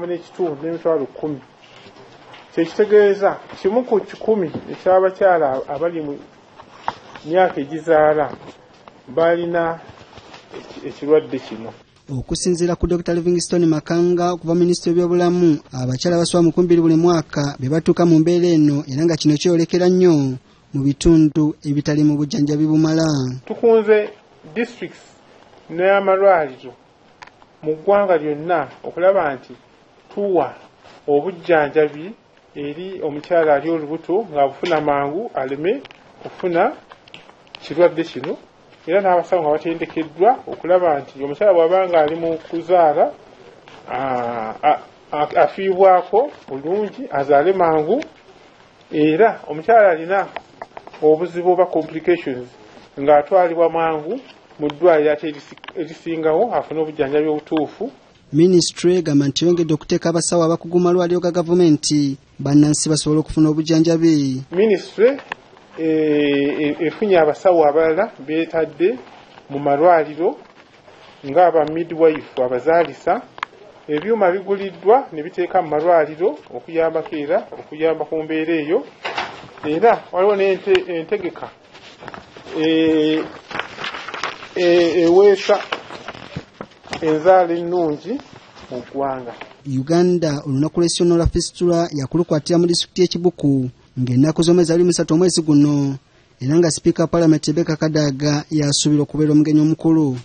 n'ekitundu n'emitwalo 10 kyekitegeeza kimu ku 10 eky'abakyala abali mu myaka egizaala balina ekirwadde kino. Okusinziira ku Dr. Livingstone Makanga okuva Minisitule by'obulamu, abakyala baswa mu 200 buli mwaka be batuuka mu mbeera eno era nga kino kyolekera nnyo mu bitundu ebitali mu bujjanjabi bumala. Tukunze districts n'amalwaliro mu ggwanga lyonna okulaba nti tuwa obujjanjabi eri omukyala ali olubuto ng'abufuna mangu aleme okufuna kirwadde kino, era n'abasawo nga batendekeddwa okulaba nti omukyala bw'abanga ali mu kuzaala afiibwako bulungi azaale mangu, era omukyala alina obuzibu oba complications ng'atwalibwa mangu mu ddwaliro ate erisingawo afune obujjanjabi obutuufu. Ministry egamba nti yongedde okuteeka abasawo abakugu malwaliro ga gavumenti bannansi basobola okufuna obujjanjabi. Ministry efunye abasawo abalala beetadde mu malwaliro ng'aba midwife abazaalisa. Ebyuma biguliddwa ne biteeka mu malwaliro okuyambako era okuyamba ku mbeera eyo, era waliwo n'entegeka eweesa enzaala ennungi mu ggwanga. Uganda olunaku lw'essono lwa fistula yakulukwatira mu disitulikiti y'Ekibuku ng'ennaku z'omwezi 23 omwezi guno, era nga sipiika wa Paalamenti Rebecca Kadaga yasuubira okubeera omugenyi omukulu.